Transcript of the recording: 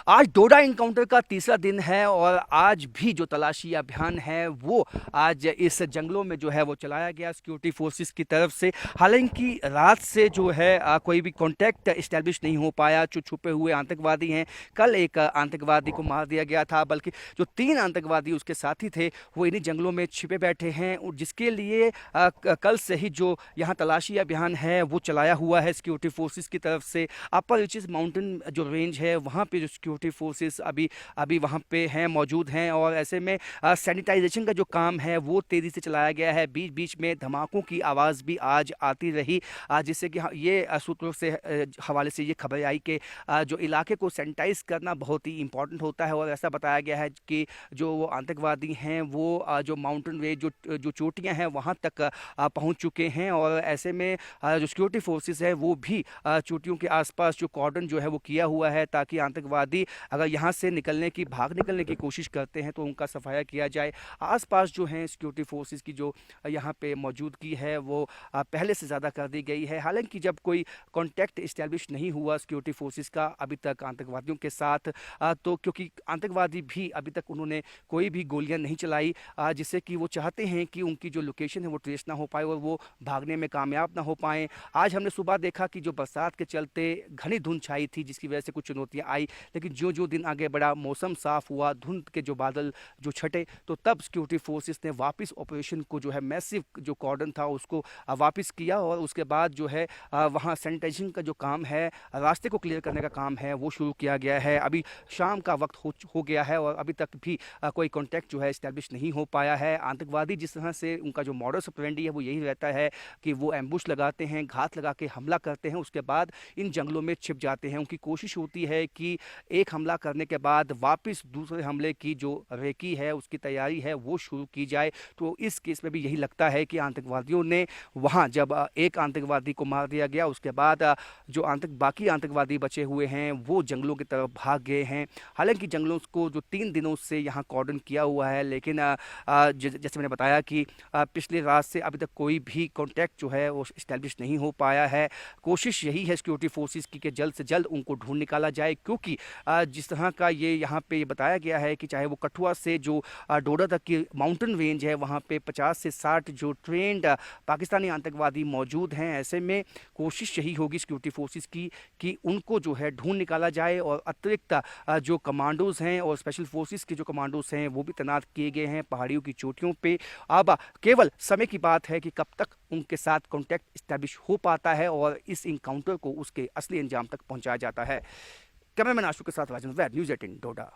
आज डोडा इनकाउंटर का तीसरा दिन है और आज भी जो तलाशी अभियान है वो आज इस जंगलों में जो है वो चलाया गया सिक्योरिटी फोर्सेस की तरफ से। हालांकि रात से जो है कोई भी कांटेक्ट इस्टेब्लिश नहीं हो पाया। जो छुपे हुए आतंकवादी हैं, कल एक आतंकवादी को मार दिया गया था, बल्कि जो 3 आतंकवादी उसके साथी थे वो इन्हीं जंगलों में छिपे बैठे हैं, और जिसके लिए कल से ही जो यहाँ तलाशी अभियान है वो चलाया हुआ है सिक्योरिटी फोर्सेस की तरफ से। अपर रिचेस माउंटेन जो रेंज है वहाँ पे जो सिक्योरिटी फोर्सेस अभी अभी वहाँ पे हैं, मौजूद हैं, और ऐसे में सैनिटाइजेशन का जो काम है वो तेज़ी से चलाया गया है। बीच बीच में धमाकों की आवाज़ भी आज आती रही, जिससे कि ये सूत्रों से हवाले से ये खबर आई कि जो इलाके को सैनिटाइज करना बहुत ही इंपॉर्टेंट होता है। और ऐसा बताया गया है कि जो वो आतंकवादी हैं वो जो माउंटेन रेंज जो जो चोटियाँ हैं वहाँ तक पहुँच चुके हैं, और ऐसे में जो सिक्योरिटी फोर्सेस है वो भी चोटियों के आसपास जो कॉर्डन जो है वो किया हुआ है, ताकि आतंकवादी अगर यहाँ से भाग निकलने की कोशिश करते हैं तो उनका सफाया किया जाए। आसपास जो हैं सिक्योरिटी फोर्सेस की जो यहाँ पे मौजूदगी है वो पहले से ज़्यादा कर दी गई है। हालांकि जब कोई कांटेक्ट इस्टेब्लिश नहीं हुआ सिक्योरिटी फोर्सेस का अभी तक आतंकवादियों के साथ, तो क्योंकि आतंकवादी भी अभी तक उन्होंने कोई भी गोलियां नहीं चलाई, जिससे कि वो चाहते हैं कि उनकी जो लोकेशन है वो ट्रेस ना हो पाए और वो भागने में कामयाब ना हो पाएँ। आज हमने सुबह देखा कि जो बरसात के चलते घनी धुंध छाई थी, जिसकी वजह से कुछ चुनौतियां आई, लेकिन जो जो दिन आगे बढ़ा, मौसम साफ हुआ, धुंध के जो बादल जो छटे, तो तब सिक्योरिटी फोर्सेस ने वापस ऑपरेशन को जो है मैसिव जो कॉर्डन था उसको वापस किया, और उसके बाद जो है वहाँ सैनिटाइजेशन का जो काम है, रास्ते को क्लियर करने का काम है वो शुरू किया गया है। अभी शाम का वक्त हो गया है और अभी तक भी कोई कॉन्टैक्ट जो है इस्टेब्लिश नहीं हो पाया है। आतंकवादी जिस तरह से उनका जो मॉडस ऑपरेंडी है वो यही रहता है कि वो एम्बुश लगाते हैं, घात लगा के हमला करते हैं, उसके बाद इन जंगलों में छिप जाते हैं। उनकी कोशिश होती है कि एक हमला करने के बाद वापस दूसरे हमले की जो रेकी है उसकी तैयारी है वो शुरू की जाए। तो इस केस में भी यही लगता है कि आतंकवादियों ने वहाँ जब एक आतंकवादी को मार दिया गया, उसके बाद जो बाकी आतंकवादी बचे हुए हैं वो जंगलों की तरफ भाग गए हैं। हालांकि जंगलों को जो 3 दिनों से यहाँ कॉर्डन किया हुआ है, लेकिन जैसे मैंने बताया कि पिछली रात से अभी तक कोई भी कॉन्टैक्ट जो है वो इस्टेब्लिश नहीं हो पाया है। कोशिश यही है सिक्योरिटी फोर्सेस की कि जल्द से जल्द उनको ढूंढ निकाला जाए, क्योंकि जिस तरह का ये यहाँ पे ये बताया गया है कि चाहे वो कठुआ से जो डोडा तक की माउंटेन रेंज है वहाँ पे 50 से 60 जो ट्रेंड पाकिस्तानी आतंकवादी मौजूद हैं। ऐसे में कोशिश यही होगी सिक्योरिटी फोर्सेस की कि उनको जो है ढूंढ निकाला जाए, और अतिरिक्त जो कमांडोज हैं और स्पेशल फोर्सेस के जो कमांडोज हैं वो भी तैनात किए गए हैं पहाड़ियों की चोटियों पे। अब केवल समय की बात है कि कब तक उनके साथ कांटेक्ट इस्टेब्लिश हो पाता है और इस इनकाउंटर को उसके असली अंजाम तक पहुंचाया जाता है। कैमरामैन आशु के साथ राजन वैद, न्यूज़ 18 डोडा।